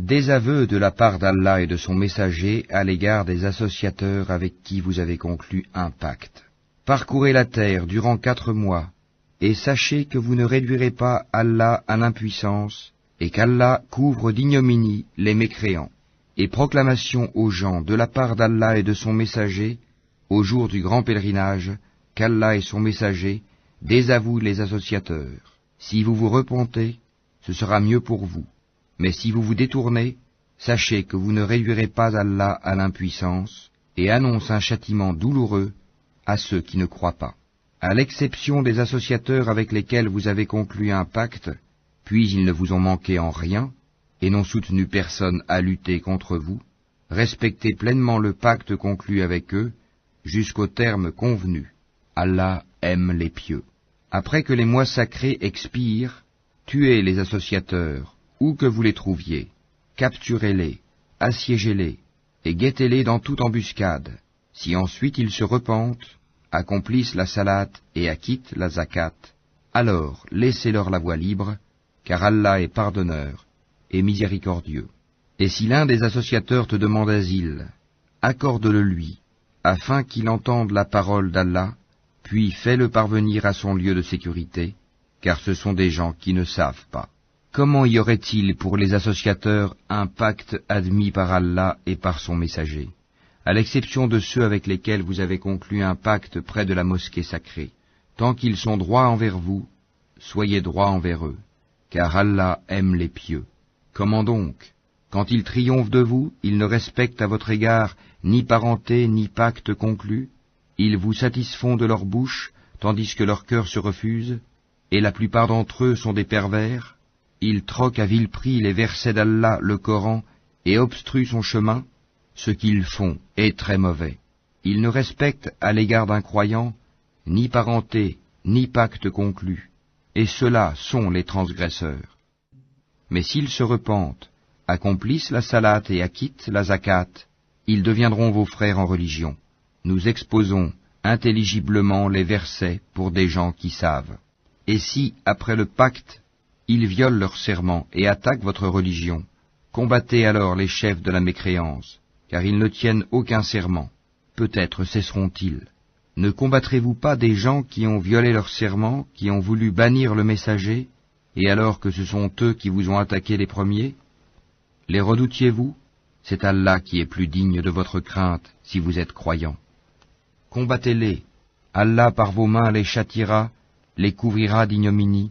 Désaveu de la part d'Allah et de son messager à l'égard des associateurs avec qui vous avez conclu un pacte. Parcourez la terre durant 4 mois, et sachez que vous ne réduirez pas Allah à l'impuissance, et qu'Allah couvre d'ignominie les mécréants. Et proclamation aux gens de la part d'Allah et de son messager, au jour du grand pèlerinage, qu'Allah et son messager désavouent les associateurs. Si vous vous repentez, ce sera mieux pour vous. Mais si vous vous détournez, sachez que vous ne réduirez pas Allah à l'impuissance, et annonce un châtiment douloureux à ceux qui ne croient pas. À l'exception des associateurs avec lesquels vous avez conclu un pacte, puis ils ne vous ont manqué en rien, et n'ont soutenu personne à lutter contre vous, respectez pleinement le pacte conclu avec eux, jusqu'au terme convenu. Allah aime les pieux. Après que les mois sacrés expirent, tuez les associateurs, où que vous les trouviez, capturez-les, assiégez-les, et guettez-les dans toute embuscade. Si ensuite ils se repentent, accomplissent la salate et acquittent la zakat, alors laissez-leur la voie libre, car Allah est pardonneur et miséricordieux. Et si l'un des associateurs te demande asile, accorde-le lui, afin qu'il entende la parole d'Allah, puis fais-le parvenir à son lieu de sécurité, car ce sont des gens qui ne savent pas. Comment y aurait-il pour les associateurs un pacte admis par Allah et par son messager, à l'exception de ceux avec lesquels vous avez conclu un pacte près de la mosquée sacrée? Tant qu'ils sont droits envers vous, soyez droits envers eux, car Allah aime les pieux. Comment donc, quand ils triomphent de vous, ils ne respectent à votre égard ni parenté ni pacte conclu? Ils vous satisfont de leur bouche, tandis que leur cœur se refuse, et la plupart d'entre eux sont des pervers. Ils troquent à vil prix les versets d'Allah, le Coran, et obstruent son chemin. Ce qu'ils font est très mauvais. Ils ne respectent à l'égard d'un croyant ni parenté, ni pacte conclu, et ceux-là sont les transgresseurs. Mais s'ils se repentent, accomplissent la salate et acquittent la zakat, ils deviendront vos frères en religion. Nous exposons intelligiblement les versets pour des gens qui savent. Et si, après le pacte, ils violent leur serment et attaquent votre religion, combattez alors les chefs de la mécréance, car ils ne tiennent aucun serment. Peut-être cesseront-ils. Ne combattrez-vous pas des gens qui ont violé leur serment, qui ont voulu bannir le messager, et alors que ce sont eux qui vous ont attaqué les premiers? Les redoutiez-vous? C'est Allah qui est plus digne de votre crainte, si vous êtes croyants. Combattez-les. Allah par vos mains les châtiera, les couvrira d'ignominie,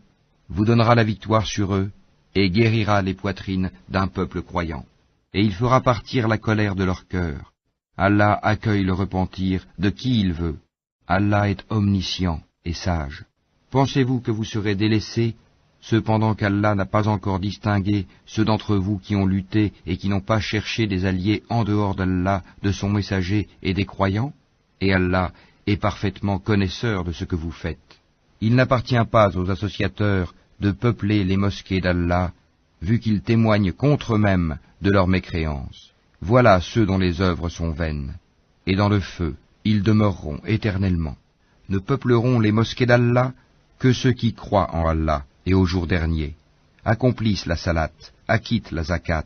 vous donnera la victoire sur eux, et guérira les poitrines d'un peuple croyant. Et il fera partir la colère de leur cœur. Allah accueille le repentir de qui il veut. Allah est omniscient et sage. Pensez-vous que vous serez délaissés, cependant qu'Allah n'a pas encore distingué ceux d'entre vous qui ont lutté et qui n'ont pas cherché des alliés en dehors d'Allah, de son messager et des croyants? Et Allah est parfaitement connaisseur de ce que vous faites. Il n'appartient pas aux associateurs de peupler les mosquées d'Allah, vu qu'ils témoignent contre eux-mêmes de leur mécréance. Voilà ceux dont les œuvres sont vaines, et dans le feu, ils demeureront éternellement. Ne peupleront les mosquées d'Allah que ceux qui croient en Allah et au jour dernier, accomplissent la salate, acquittent la zakat,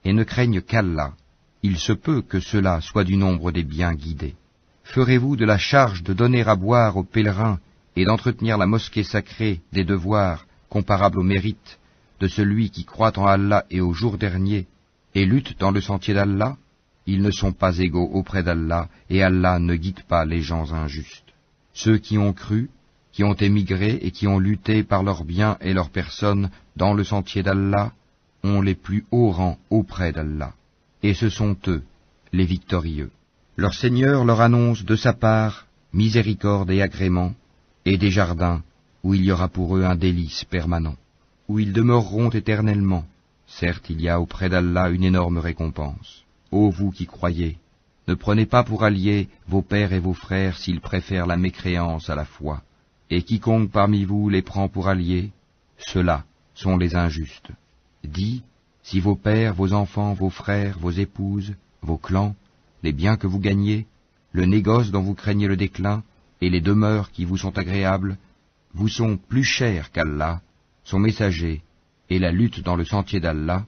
et ne craignent qu'Allah. Il se peut que cela soit du nombre des bien guidés. Ferez-vous de la charge de donner à boire aux pèlerins et d'entretenir la mosquée sacrée des devoirs comparables au mérite de celui qui croit en Allah et au jour dernier et lutte dans le sentier d'Allah? Ils ne sont pas égaux auprès d'Allah, et Allah ne guide pas les gens injustes. Ceux qui ont cru, qui ont émigré et qui ont lutté par leurs biens et leurs personnes dans le sentier d'Allah, ont les plus hauts rangs auprès d'Allah. Et ce sont eux, les victorieux. Leur Seigneur leur annonce de sa part miséricorde et agrément, et des jardins où il y aura pour eux un délice permanent, où ils demeureront éternellement. Certes, il y a auprès d'Allah une énorme récompense. Ô vous qui croyez, ne prenez pas pour alliés vos pères et vos frères s'ils préfèrent la mécréance à la foi, et quiconque parmi vous les prend pour alliés, ceux-là sont les injustes. Dis, si vos pères, vos enfants, vos frères, vos épouses, vos clans, les biens que vous gagnez, le négoce dont vous craignez le déclin, et les demeures qui vous sont agréables, vous sont plus chers qu'Allah, son messager, et la lutte dans le sentier d'Allah,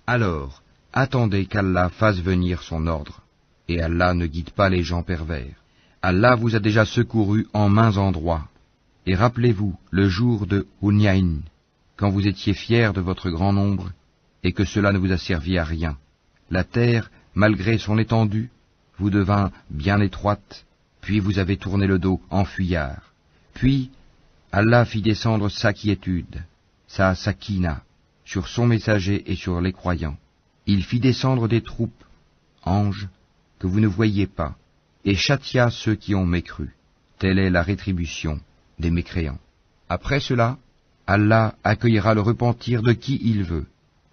Alors, attendez qu'Allah fasse venir son ordre, et Allah ne guide pas les gens pervers. Allah vous a déjà secouru en maints endroits. Et rappelez-vous le jour de Hunayn, quand vous étiez fiers de votre grand nombre, et que cela ne vous a servi à rien. La terre, malgré son étendue, vous devint bien étroite, puis vous avez tourné le dos en fuyard. Puis, Allah fit descendre sa quiétude, sa sakina, sur son messager et sur les croyants. Il fit descendre des troupes, anges, que vous ne voyiez pas, et châtia ceux qui ont mécru. Telle est la rétribution des mécréants. Après cela, Allah accueillera le repentir de qui il veut,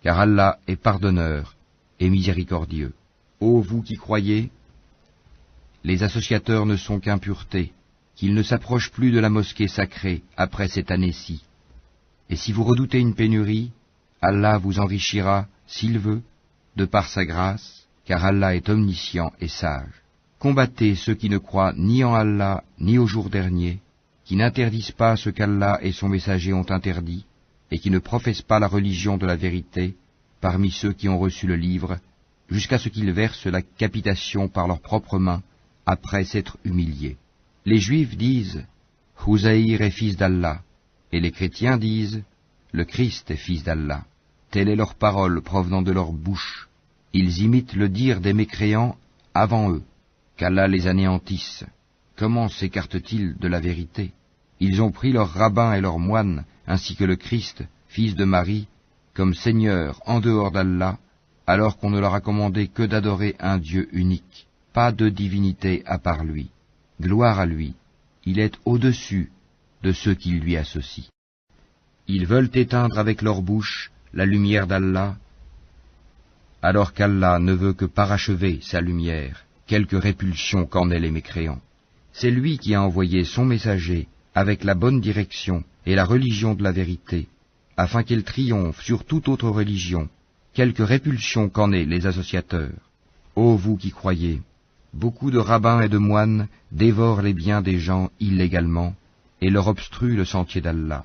car Allah est pardonneur et miséricordieux. Ô vous qui croyez, les associateurs ne sont qu'impureté, qu'ils ne s'approchent plus de la mosquée sacrée après cette année-ci. Et si vous redoutez une pénurie, Allah vous enrichira, s'il veut, de par sa grâce, car Allah est omniscient et sage. Combattez ceux qui ne croient ni en Allah ni au jour dernier, qui n'interdisent pas ce qu'Allah et son messager ont interdit, et qui ne professent pas la religion de la vérité, parmi ceux qui ont reçu le livre, jusqu'à ce qu'ils versent la capitation par leurs propres mains, après s'être humiliés. Les Juifs disent « Houzaïr est fils d'Allah », et les chrétiens disent « Le Christ est fils d'Allah ». Telle est leur parole provenant de leur bouche. Ils imitent le dire des mécréants avant eux, qu'Allah les anéantisse. Comment s'écartent-ils de la vérité? Ils ont pris leurs rabbins et leurs moines, ainsi que le Christ, fils de Marie, comme Seigneur en dehors d'Allah, alors qu'on ne leur a commandé que d'adorer un Dieu unique, pas de divinité à part lui. Gloire à lui, il est au-dessus de ceux qui lui associent. Ils veulent éteindre avec leur bouche la lumière d'Allah, alors qu'Allah ne veut que parachever sa lumière, quelque répulsion qu'en aient les mécréants. C'est lui qui a envoyé son messager avec la bonne direction et la religion de la vérité, afin qu'elle triomphe sur toute autre religion, quelque répulsion qu'en aient les associateurs. Ô vous qui croyez, beaucoup de rabbins et de moines dévorent les biens des gens illégalement et leur obstruent le sentier d'Allah.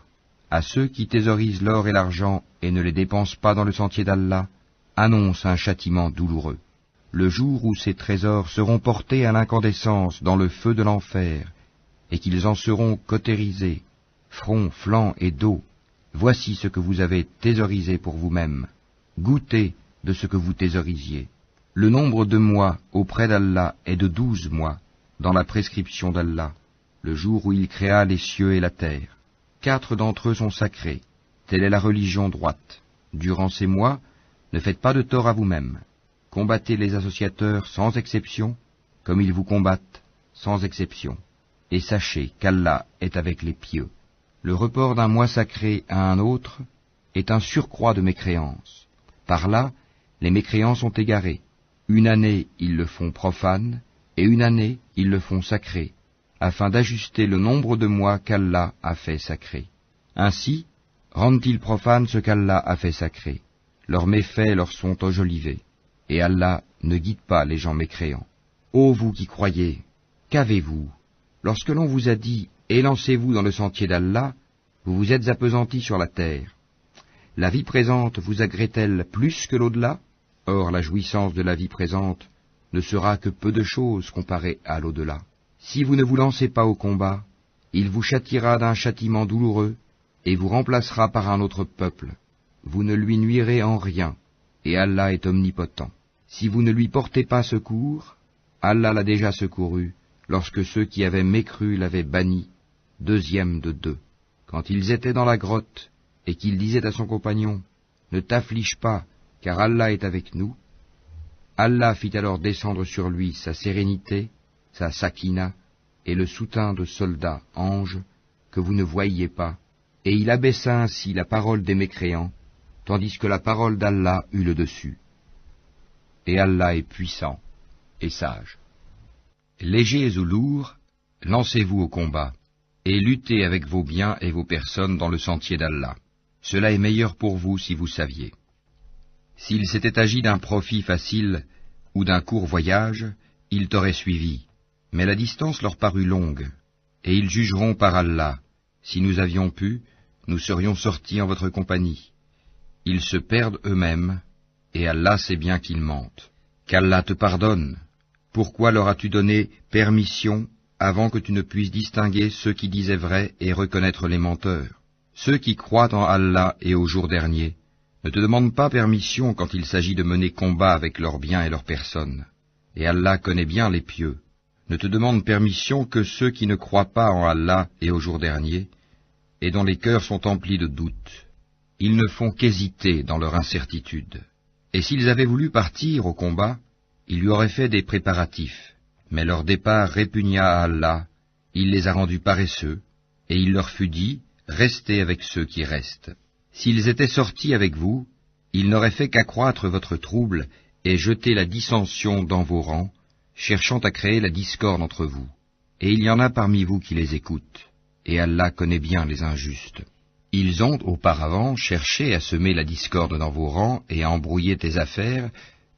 À ceux qui thésaurisent l'or et l'argent et ne les dépensent pas dans le sentier d'Allah, annonce un châtiment douloureux. Le jour où ces trésors seront portés à l'incandescence dans le feu de l'enfer, et qu'ils en seront cautérisés, front, flanc et dos, voici ce que vous avez thésaurisé pour vous-même. Goûtez de ce que vous thésaurisiez. Le nombre de mois auprès d'Allah est de 12 mois, dans la prescription d'Allah, le jour où il créa les cieux et la terre. 4 d'entre eux sont sacrés, telle est la religion droite. Durant ces mois, ne faites pas de tort à vous-même. Combattez les associateurs sans exception, comme ils vous combattent sans exception. Et sachez qu'Allah est avec les pieux. Le report d'un mois sacré à un autre est un surcroît de mécréance. Par là, les mécréants sont égarés. Une année, ils le font profane, et une année, ils le font sacré, afin d'ajuster le nombre de mois qu'Allah a fait sacré. Ainsi, rendent-ils profane ce qu'Allah a fait sacré. Leurs méfaits leur sont enjolivés, et Allah ne guide pas les gens mécréants. Ô vous qui croyez, qu'avez-vous? Lorsque l'on vous a dit « Élancez-vous dans le sentier d'Allah », vous vous êtes appesantis sur la terre. La vie présente vous agrée-t-elle plus que l'au-delà? Or la jouissance de la vie présente ne sera que peu de choses comparée à l'au-delà. Si vous ne vous lancez pas au combat, il vous châtiera d'un châtiment douloureux et vous remplacera par un autre peuple. Vous ne lui nuirez en rien, et Allah est omnipotent. Si vous ne lui portez pas secours, Allah l'a déjà secouru, lorsque ceux qui avaient mécru l'avaient banni, 2e de 2. Quand ils étaient dans la grotte, et qu'il disait à son compagnon, « Ne t'afflige pas, car Allah est avec nous », Allah fit alors descendre sur lui sa sérénité, sa sakina, et le soutien de soldats, anges, que vous ne voyiez pas, et il abaissa ainsi la parole des mécréants, tandis que la parole d'Allah eut le dessus. Et Allah est puissant et sage. Légers ou lourds, lancez-vous au combat, et luttez avec vos biens et vos personnes dans le sentier d'Allah. Cela est meilleur pour vous si vous saviez. S'il s'était agi d'un profit facile ou d'un court voyage, ils t'auraient suivi, mais la distance leur parut longue, et ils jugeront par Allah. Si nous avions pu, nous serions sortis en votre compagnie. Ils se perdent eux-mêmes, et Allah sait bien qu'ils mentent. Qu'Allah te pardonne. Pourquoi leur as-tu donné permission avant que tu ne puisses distinguer ceux qui disaient vrai et reconnaître les menteurs? Ceux qui croient en Allah et au jour dernier ne te demandent pas permission quand il s'agit de mener combat avec leurs biens et leurs personnes. Et Allah connaît bien les pieux. Ne te demandent permission que ceux qui ne croient pas en Allah et au jour dernier, et dont les cœurs sont emplis de doutes. Ils ne font qu'hésiter dans leur incertitude. Et s'ils avaient voulu partir au combat, ils lui auraient fait des préparatifs. Mais leur départ répugna à Allah, il les a rendus paresseux, et il leur fut dit, restez avec ceux qui restent. S'ils étaient sortis avec vous, ils n'auraient fait qu'accroître votre trouble et jeter la dissension dans vos rangs, cherchant à créer la discorde entre vous. Et il y en a parmi vous qui les écoutent, et Allah connaît bien les injustes. Ils ont auparavant cherché à semer la discorde dans vos rangs et à embrouiller tes affaires,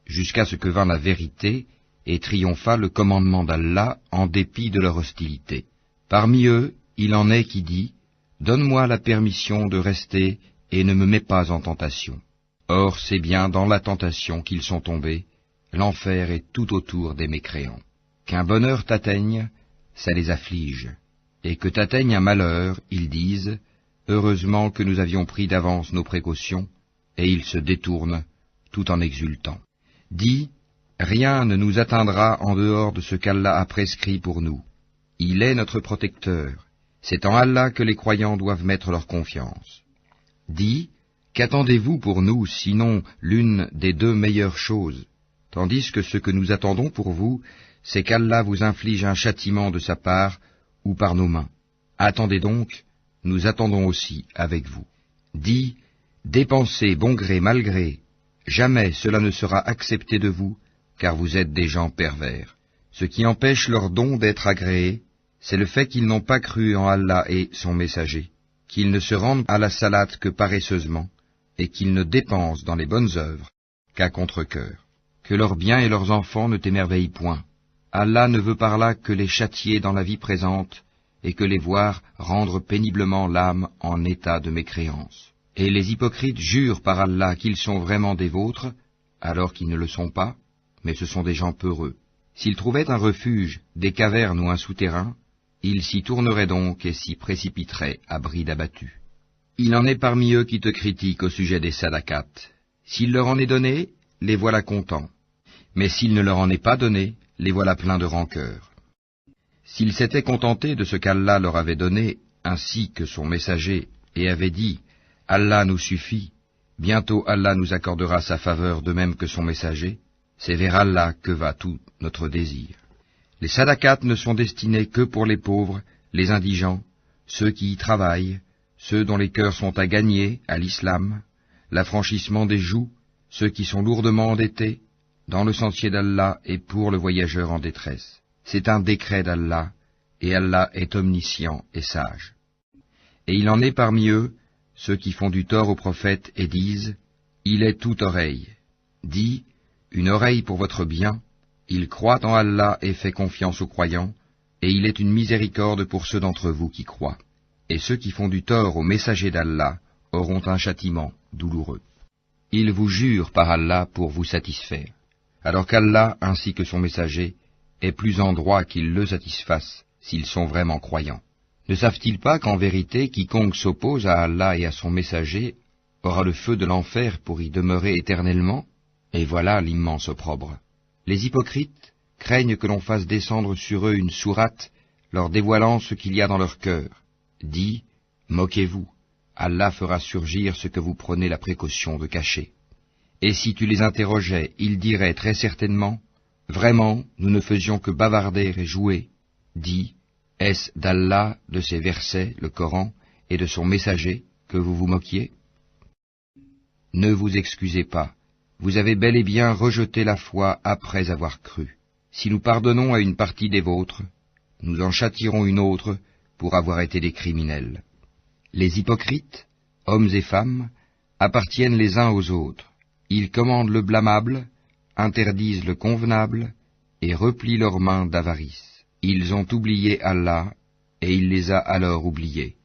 jusqu'à ce que vint la vérité et triompha le commandement d'Allah en dépit de leur hostilité. Parmi eux, il en est qui dit, « Donne-moi la permission de rester et ne me mets pas en tentation. » Or c'est bien dans la tentation qu'ils sont tombés, l'enfer est tout autour des mécréants. Qu'un bonheur t'atteigne, ça les afflige, et que t'atteigne un malheur, ils disent, « Heureusement que nous avions pris d'avance nos précautions, » et ils se détournent, tout en exultant. Dis, rien ne nous atteindra en dehors de ce qu'Allah a prescrit pour nous. Il est notre protecteur. C'est en Allah que les croyants doivent mettre leur confiance. Dis, qu'attendez-vous pour nous, sinon l'une des deux meilleures choses, tandis que ce que nous attendons pour vous, c'est qu'Allah vous inflige un châtiment de sa part ou par nos mains. Attendez donc, nous attendons aussi avec vous. Dis, dépensez bon gré mal gré, jamais cela ne sera accepté de vous, car vous êtes des gens pervers. Ce qui empêche leur don d'être agréé, c'est le fait qu'ils n'ont pas cru en Allah et son messager, qu'ils ne se rendent à la salate que paresseusement, et qu'ils ne dépensent dans les bonnes œuvres qu'à contre-cœur. Que leurs biens et leurs enfants ne t'émerveillent point. Allah ne veut par là que les châtier dans la vie présente, et que les voir rendre péniblement l'âme en état de mécréance. Et les hypocrites jurent par Allah qu'ils sont vraiment des vôtres, alors qu'ils ne le sont pas, mais ce sont des gens peureux. S'ils trouvaient un refuge, des cavernes ou un souterrain, ils s'y tourneraient donc et s'y précipiteraient à bride abattue. Il en est parmi eux qui te critiquent au sujet des sadakats. S'il leur en est donné, les voilà contents. Mais s'il ne leur en est pas donné, les voilà pleins de rancœur. S'ils s'étaient contentés de ce qu'Allah leur avait donné, ainsi que son messager, et avaient dit « Allah nous suffit, bientôt Allah nous accordera sa faveur de même que son messager », c'est vers Allah que va tout notre désir. Les sadakats ne sont destinés que pour les pauvres, les indigents, ceux qui y travaillent, ceux dont les cœurs sont à gagner à l'islam, l'affranchissement des joues, ceux qui sont lourdement endettés, dans le sentier d'Allah et pour le voyageur en détresse. C'est un décret d'Allah, et Allah est omniscient et sage. Et il en est parmi eux, ceux qui font du tort au prophète et disent, « Il est toute oreille. » Dis, « Une oreille pour votre bien. Il croit en Allah et fait confiance aux croyants, et il est une miséricorde pour ceux d'entre vous qui croient. Et ceux qui font du tort aux messagers d'Allah auront un châtiment douloureux. Ils vous jurent par Allah pour vous satisfaire, alors qu'Allah ainsi que son messager est plus en droit qu'ils le satisfassent s'ils sont vraiment croyants. Ne savent-ils pas qu'en vérité quiconque s'oppose à Allah et à son messager aura le feu de l'enfer pour y demeurer éternellement? Et voilà l'immense opprobre. Les hypocrites craignent que l'on fasse descendre sur eux une sourate leur dévoilant ce qu'il y a dans leur cœur. Dis, moquez-vous, Allah fera surgir ce que vous prenez la précaution de cacher. Et si tu les interrogeais, ils diraient très certainement, vraiment, nous ne faisions que bavarder et jouer. Dis, est-ce d'Allah, de ses versets, le Coran, et de son messager, que vous vous moquiez? Ne vous excusez pas, vous avez bel et bien rejeté la foi après avoir cru. Si nous pardonnons à une partie des vôtres, nous en châtierons une autre pour avoir été des criminels. Les hypocrites, hommes et femmes, appartiennent les uns aux autres. Ils commandent le blâmable, interdisent le convenable, et replient leurs mains d'avarice. Ils ont oublié Allah, et il les a alors oubliés.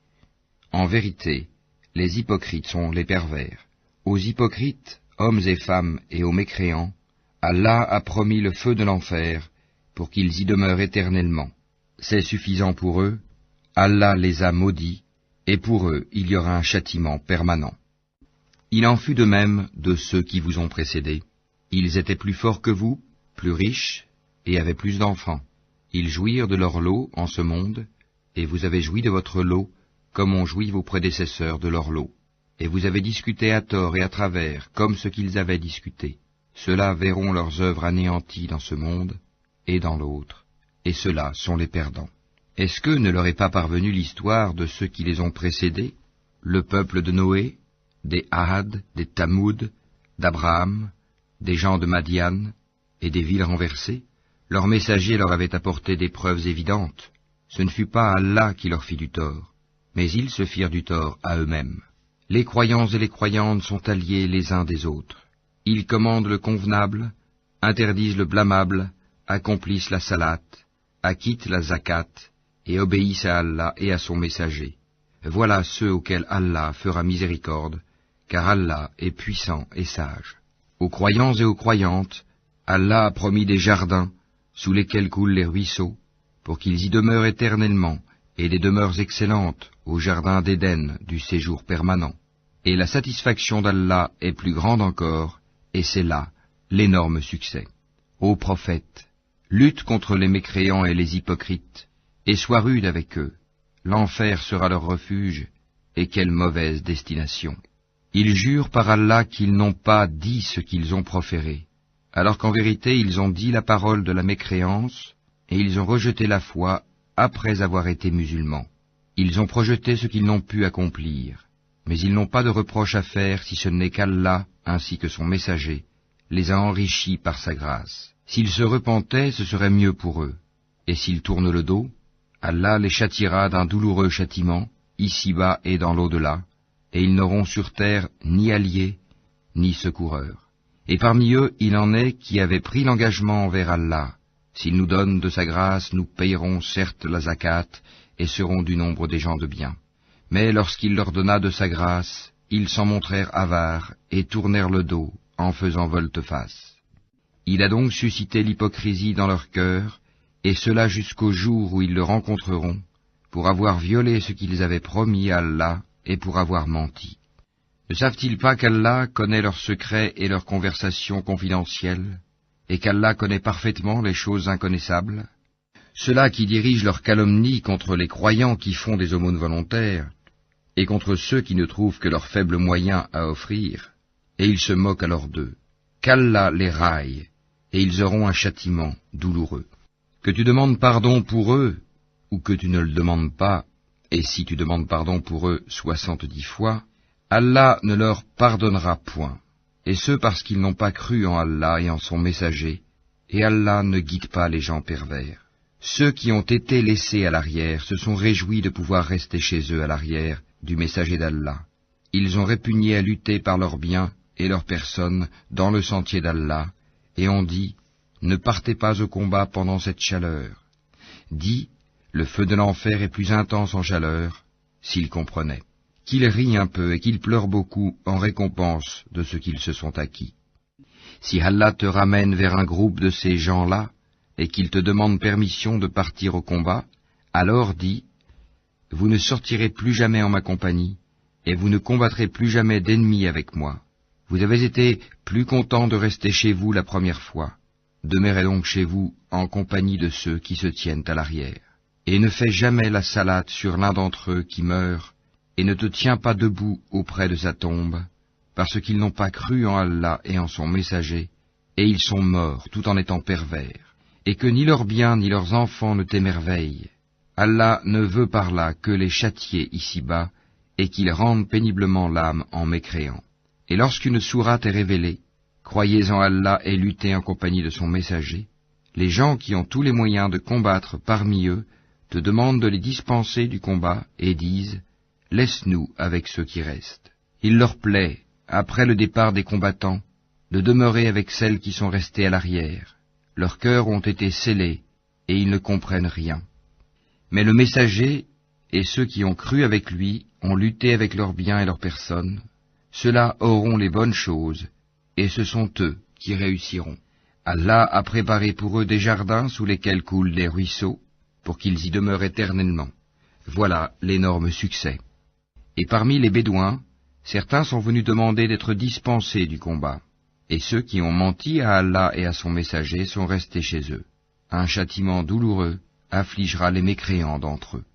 En vérité, les hypocrites sont les pervers. Aux hypocrites, hommes et femmes et aux mécréants, Allah a promis le feu de l'enfer pour qu'ils y demeurent éternellement. C'est suffisant pour eux, Allah les a maudits, et pour eux il y aura un châtiment permanent. Il en fut de même de ceux qui vous ont précédés. Ils étaient plus forts que vous, plus riches, et avaient plus d'enfants. Ils jouirent de leur lot en ce monde, et vous avez joui de votre lot, comme ont joui vos prédécesseurs de leur lot. Et vous avez discuté à tort et à travers, comme ce qu'ils avaient discuté. Ceux-là verront leurs œuvres anéanties dans ce monde et dans l'autre, et ceux-là sont les perdants. Est-ce que ne leur est pas parvenue l'histoire de ceux qui les ont précédés, le peuple de Noé, des Ahad, des Tamoud, d'Abraham, des gens de Madian, et des villes renversées? Leurs messagers leur avaient apporté des preuves évidentes. Ce ne fut pas Allah qui leur fit du tort, mais ils se firent du tort à eux-mêmes. Les croyants et les croyantes sont alliés les uns des autres. Ils commandent le convenable, interdisent le blâmable, accomplissent la salate, acquittent la zakat, et obéissent à Allah et à son messager. Voilà ceux auxquels Allah fera miséricorde, car Allah est puissant et sage. Aux croyants et aux croyantes, Allah a promis des jardins, sous lesquels coulent les ruisseaux, pour qu'ils y demeurent éternellement, et des demeures excellentes, au jardin d'Éden, du séjour permanent. Et la satisfaction d'Allah est plus grande encore, et c'est là l'énorme succès. Ô prophète, lutte contre les mécréants et les hypocrites, et sois rude avec eux. L'enfer sera leur refuge, et quelle mauvaise destination. Ils jurent par Allah qu'ils n'ont pas dit ce qu'ils ont proféré, alors qu'en vérité ils ont dit la parole de la mécréance, et ils ont rejeté la foi après avoir été musulmans. Ils ont projeté ce qu'ils n'ont pu accomplir, mais ils n'ont pas de reproche à faire si ce n'est qu'Allah, ainsi que son messager, les a enrichis par sa grâce. S'ils se repentaient, ce serait mieux pour eux, et s'ils tournent le dos, Allah les châtiera d'un douloureux châtiment, ici-bas et dans l'au-delà, et ils n'auront sur terre ni alliés, ni secoureurs. Et parmi eux, il en est qui avaient pris l'engagement envers Allah. S'il nous donne de sa grâce, nous payerons certes la zakat, et seront du nombre des gens de bien. Mais lorsqu'il leur donna de sa grâce, ils s'en montrèrent avares, et tournèrent le dos, en faisant volte-face. Il a donc suscité l'hypocrisie dans leur cœur, et cela jusqu'au jour où ils le rencontreront, pour avoir violé ce qu'ils avaient promis à Allah, et pour avoir menti. Ne savent-ils pas qu'Allah connaît leurs secrets et leurs conversations confidentielles, et qu'Allah connaît parfaitement les choses inconnaissables? Ceux-là qui dirigent leur calomnie contre les croyants qui font des aumônes volontaires, et contre ceux qui ne trouvent que leurs faibles moyens à offrir, et ils se moquent alors d'eux. Qu'Allah les raille, et ils auront un châtiment douloureux. Que tu demandes pardon pour eux, ou que tu ne le demandes pas, et si tu demandes pardon pour eux 70 fois, Allah ne leur pardonnera point, et ce parce qu'ils n'ont pas cru en Allah et en son messager, et Allah ne guide pas les gens pervers. Ceux qui ont été laissés à l'arrière se sont réjouis de pouvoir rester chez eux à l'arrière du messager d'Allah. Ils ont répugné à lutter par leurs biens et leurs personnes dans le sentier d'Allah, et ont dit, ne partez pas au combat pendant cette chaleur. Dis, le feu de l'enfer est plus intense en chaleur, s'ils comprenaient. Qu'ils rient un peu et qu'ils pleurent beaucoup en récompense de ce qu'ils se sont acquis. Si Allah te ramène vers un groupe de ces gens-là, et qu'il te demande permission de partir au combat, alors dis, vous ne sortirez plus jamais en ma compagnie, et vous ne combattrez plus jamais d'ennemis avec moi. Vous avez été plus content de rester chez vous la première fois. Demeurez donc chez vous en compagnie de ceux qui se tiennent à l'arrière. Et ne fais jamais la salate sur l'un d'entre eux qui meurt, et ne te tiens pas debout auprès de sa tombe, parce qu'ils n'ont pas cru en Allah et en son messager, et ils sont morts tout en étant pervers, et que ni leurs biens ni leurs enfants ne t'émerveillent. Allah ne veut par là que les châtier ici-bas, et qu'ils rendent péniblement l'âme en mécréant. Et lorsqu'une sourate est révélée, croyez en Allah et luttez en compagnie de son messager, les gens qui ont tous les moyens de combattre parmi eux te demandent de les dispenser du combat et disent « Laisse-nous avec ceux qui restent ». Il leur plaît, après le départ des combattants, de demeurer avec celles qui sont restées à l'arrière. Leurs cœurs ont été scellés et ils ne comprennent rien. Mais le messager et ceux qui ont cru avec lui ont lutté avec leurs biens et leurs personnes. Ceux-là auront les bonnes choses et ce sont eux qui réussiront. Allah a préparé pour eux des jardins sous lesquels coulent des ruisseaux, pour qu'ils y demeurent éternellement. Voilà l'énorme succès. Et parmi les Bédouins, certains sont venus demander d'être dispensés du combat, et ceux qui ont menti à Allah et à son messager sont restés chez eux. Un châtiment douloureux affligera les mécréants d'entre eux.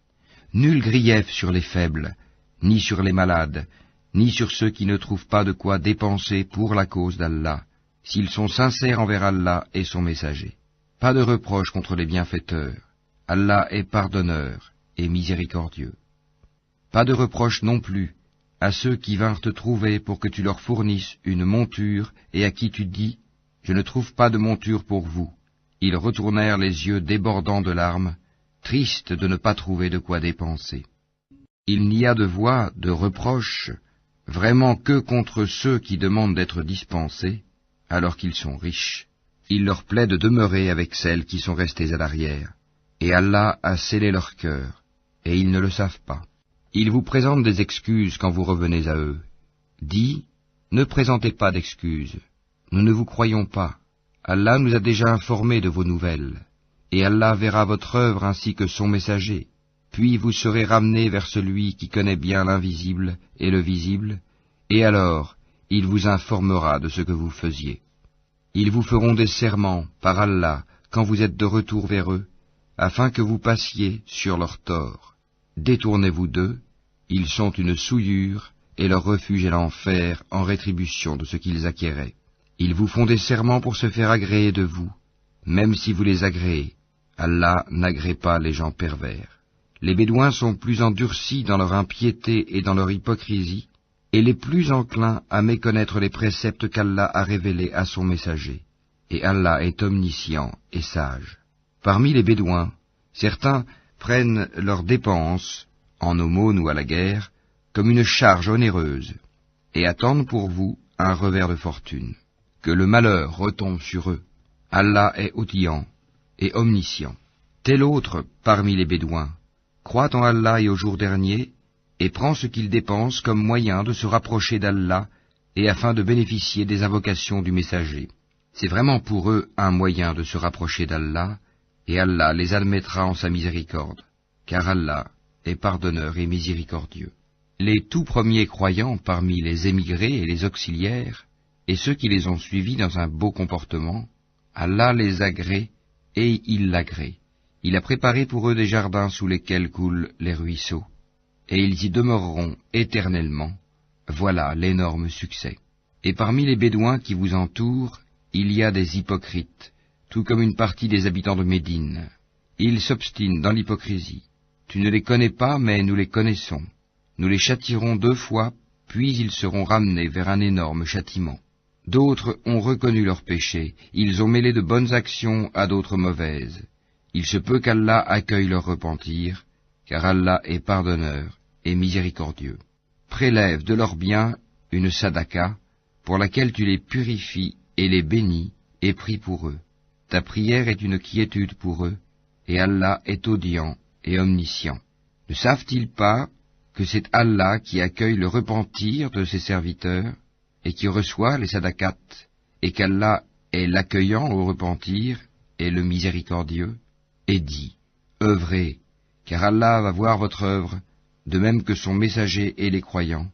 Nul grief sur les faibles, ni sur les malades, ni sur ceux qui ne trouvent pas de quoi dépenser pour la cause d'Allah, s'ils sont sincères envers Allah et son messager. Pas de reproche contre les bienfaiteurs. Allah est pardonneur et miséricordieux. Pas de reproche non plus à ceux qui vinrent te trouver pour que tu leur fournisses une monture et à qui tu dis « Je ne trouve pas de monture pour vous ». Ils retournèrent les yeux débordants de larmes, tristes de ne pas trouver de quoi dépenser. Il n'y a de voix, de reproche, vraiment que contre ceux qui demandent d'être dispensés, alors qu'ils sont riches. Il leur plaît de demeurer avec celles qui sont restées à l'arrière, et Allah a scellé leur cœur, et ils ne le savent pas. Ils vous présentent des excuses quand vous revenez à eux. Dis, ne présentez pas d'excuses, nous ne vous croyons pas. Allah nous a déjà informés de vos nouvelles, et Allah verra votre œuvre ainsi que son messager. Puis vous serez ramenés vers celui qui connaît bien l'invisible et le visible, et alors il vous informera de ce que vous faisiez. Ils vous feront des serments par Allah quand vous êtes de retour vers eux, afin que vous passiez sur leurs torts. Détournez-vous d'eux, ils sont une souillure, et leur refuge est l'enfer en rétribution de ce qu'ils acquéraient. Ils vous font des serments pour se faire agréer de vous, même si vous les agréez. Allah n'agrée pas les gens pervers. Les Bédouins sont plus endurcis dans leur impiété et dans leur hypocrisie, et les plus enclins à méconnaître les préceptes qu'Allah a révélés à son messager. Et Allah est omniscient et sage. Parmi les Bédouins, certains prennent leurs dépenses, en aumône ou à la guerre, comme une charge onéreuse, et attendent pour vous un revers de fortune. Que le malheur retombe sur eux. Allah est audient et omniscient. Tel autre parmi les Bédouins croit en Allah et au jour dernier, et prend ce qu'il dépense comme moyen de se rapprocher d'Allah et afin de bénéficier des invocations du messager. C'est vraiment pour eux un moyen de se rapprocher d'Allah, et Allah les admettra en sa miséricorde, car Allah est pardonneur et miséricordieux. Les tout premiers croyants parmi les émigrés et les auxiliaires, et ceux qui les ont suivis dans un beau comportement, Allah les agrée et il l'agrée. Il a préparé pour eux des jardins sous lesquels coulent les ruisseaux, et ils y demeureront éternellement. Voilà l'énorme succès. Et parmi les Bédouins qui vous entourent, il y a des hypocrites, tout comme une partie des habitants de Médine. Ils s'obstinent dans l'hypocrisie. Tu ne les connais pas, mais nous les connaissons. Nous les châtierons 2 fois, puis ils seront ramenés vers un énorme châtiment. D'autres ont reconnu leurs péchés, ils ont mêlé de bonnes actions à d'autres mauvaises. Il se peut qu'Allah accueille leur repentir, car Allah est pardonneur et miséricordieux. Prélève de leurs biens une sadaka, pour laquelle tu les purifies et les bénis, et prie pour eux. Ta prière est une quiétude pour eux, et Allah est audient et omniscient. Ne savent-ils pas que c'est Allah qui accueille le repentir de ses serviteurs, et qui reçoit les sadakats, et qu'Allah est l'accueillant au repentir et le miséricordieux? Et dit, œuvrez, car Allah va voir votre œuvre, de même que son messager et les croyants,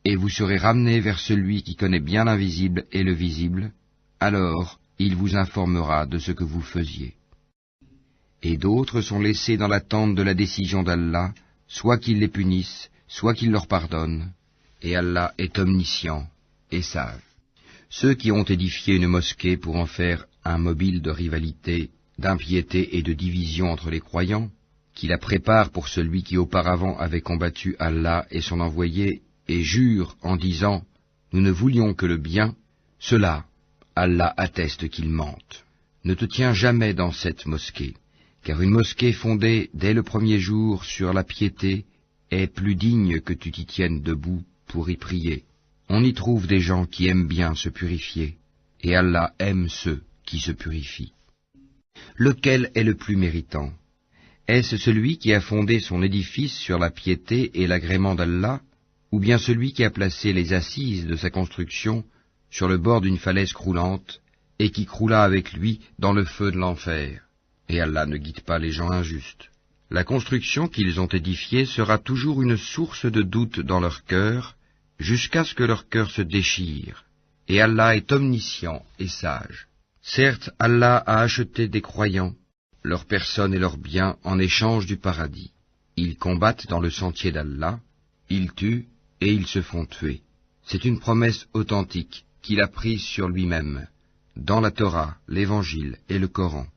et vous serez ramenés vers celui qui connaît bien l'invisible et le visible, alors il vous informera de ce que vous faisiez. Et d'autres sont laissés dans l'attente de la décision d'Allah, soit qu'il les punisse, soit qu'il leur pardonne, et Allah est omniscient et sage. Ceux qui ont édifié une mosquée pour en faire un mobile de rivalité, d'impiété et de division entre les croyants, qui la préparent pour celui qui auparavant avait combattu Allah et son envoyé, et jurent en disant « Nous ne voulions que le bien », cela, Allah atteste qu'ils mentent. Ne te tiens jamais dans cette mosquée, car une mosquée fondée dès le premier jour sur la piété est plus digne que tu t'y tiennes debout pour y prier. On y trouve des gens qui aiment bien se purifier, et Allah aime ceux qui se purifient. Lequel est le plus méritant? Est-ce celui qui a fondé son édifice sur la piété et l'agrément d'Allah, ou bien celui qui a placé les assises de sa construction sur le bord d'une falaise croulante, et qui croula avec lui dans le feu de l'enfer. Et Allah ne guide pas les gens injustes. La construction qu'ils ont édifiée sera toujours une source de doute dans leur cœur, jusqu'à ce que leur cœur se déchire. Et Allah est omniscient et sage. Certes, Allah a acheté des croyants, leur personne et leurs biens en échange du paradis. Ils combattent dans le sentier d'Allah, ils tuent et ils se font tuer. C'est une promesse authentique qu'il a prise sur lui-même, dans la Torah, l'Évangile et le Coran,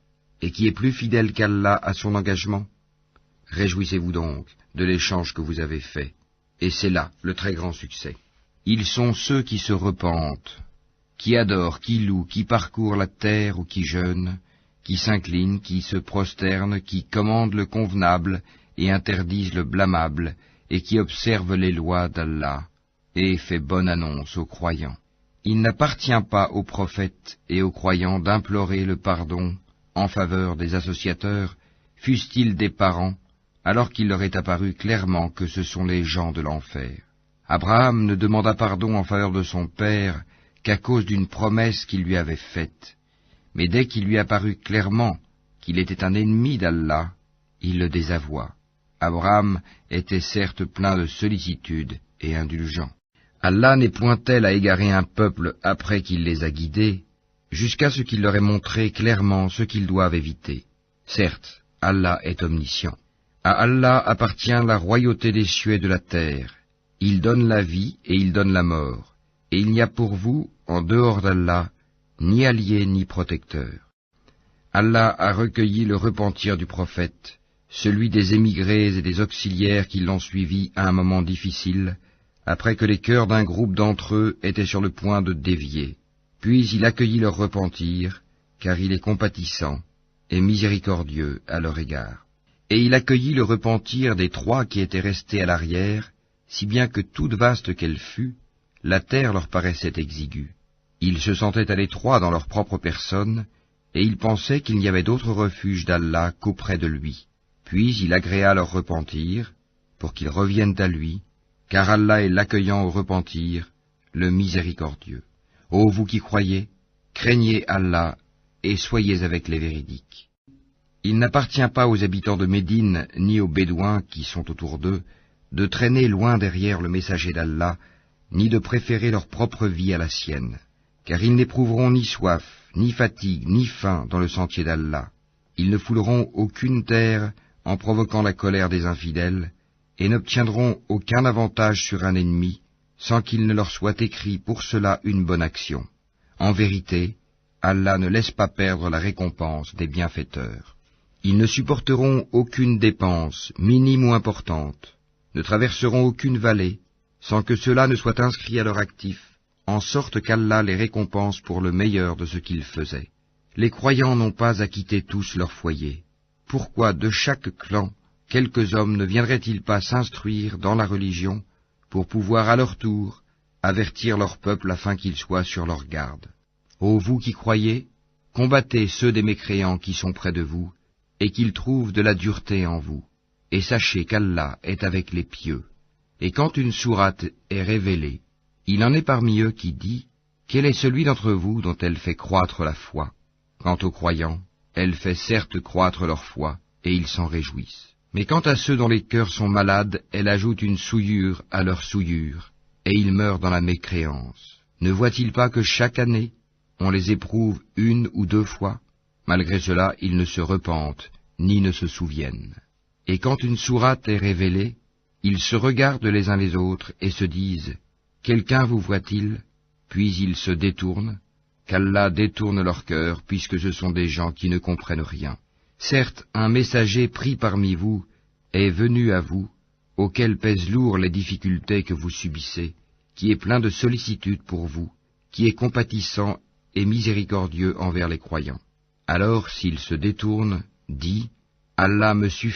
et qui est plus fidèle qu'Allah à son engagement. Réjouissez-vous donc de l'échange que vous avez fait, et c'est là le très grand succès. Ils sont ceux qui se repentent, qui adorent, qui louent, qui parcourent la terre ou qui jeûnent, qui s'inclinent, qui se prosternent, qui commandent le convenable et interdisent le blâmable, et qui observent les lois d'Allah, et fait bonne annonce aux croyants. Il n'appartient pas aux prophètes et aux croyants d'implorer le pardon en faveur des associateurs, fussent-ils des parents, alors qu'il leur est apparu clairement que ce sont les gens de l'enfer. Abraham ne demanda pardon en faveur de son père qu'à cause d'une promesse qu'il lui avait faite, mais dès qu'il lui apparut clairement qu'il était un ennemi d'Allah, il le désavoua. Abraham était certes plein de sollicitude et indulgent. Allah n'est point tel à égarer un peuple après qu'il les a guidés, jusqu'à ce qu'il leur ait montré clairement ce qu'ils doivent éviter. Certes, Allah est omniscient. À Allah appartient la royauté des cieux et de la terre. Il donne la vie et il donne la mort, et il n'y a pour vous, en dehors d'Allah, ni allié ni protecteur. Allah a recueilli le repentir du prophète, celui des émigrés et des auxiliaires qui l'ont suivi à un moment difficile, après que les cœurs d'un groupe d'entre eux étaient sur le point de dévier. Puis il accueillit leur repentir, car il est compatissant et miséricordieux à leur égard. Et il accueillit le repentir des 3 qui étaient restés à l'arrière, si bien que toute vaste qu'elle fût, la terre leur paraissait exiguë. Ils se sentaient à l'étroit dans leur propre personne, et ils pensaient qu'il n'y avait d'autre refuge d'Allah qu'auprès de lui. Puis il agréa leur repentir, pour qu'ils reviennent à lui, car Allah est l'accueillant au repentir, le miséricordieux. Ô vous qui croyez, craignez Allah et soyez avec les véridiques. Il n'appartient pas aux habitants de Médine, ni aux Bédouins qui sont autour d'eux, de traîner loin derrière le messager d'Allah, ni de préférer leur propre vie à la sienne, car ils n'éprouveront ni soif, ni fatigue, ni faim dans le sentier d'Allah. Ils ne fouleront aucune terre en provoquant la colère des infidèles, et n'obtiendront aucun avantage sur un ennemi, sans qu'il ne leur soit écrit pour cela une bonne action. En vérité, Allah ne laisse pas perdre la récompense des bienfaiteurs. Ils ne supporteront aucune dépense, minime ou importante, ne traverseront aucune vallée, sans que cela ne soit inscrit à leur actif, en sorte qu'Allah les récompense pour le meilleur de ce qu'ils faisaient. Les croyants n'ont pas à quitter tous leur foyer. Pourquoi de chaque clan, quelques hommes ne viendraient-ils pas s'instruire dans la religion, pour pouvoir à leur tour avertir leur peuple afin qu'ils soient sur leur garde? Ô vous qui croyez, combattez ceux des mécréants qui sont près de vous, et qu'ils trouvent de la dureté en vous, et sachez qu'Allah est avec les pieux. Et quand une sourate est révélée, il en est parmi eux qui dit, quel est celui d'entre vous dont elle fait croître la foi? Quant aux croyants, elle fait certes croître leur foi, et ils s'en réjouissent. Mais quant à ceux dont les cœurs sont malades, elle ajoute une souillure à leur souillure, et ils meurent dans la mécréance. Ne voient-ils pas que chaque année, on les éprouve 1 ou 2 fois? Malgré cela, ils ne se repentent, ni ne se souviennent. Et quand une sourate est révélée, ils se regardent les uns les autres et se disent, « Quelqu'un vous voit-il » Puis ils se détournent, qu'Allah détourne leur cœur, puisque ce sont des gens qui ne comprennent rien. Certes, un messager pris parmi vous est venu à vous, auquel pèsent lourd les difficultés que vous subissez, qui est plein de sollicitude pour vous, qui est compatissant et miséricordieux envers les croyants. Alors, s'il se détourne, dit, Allah me suffit.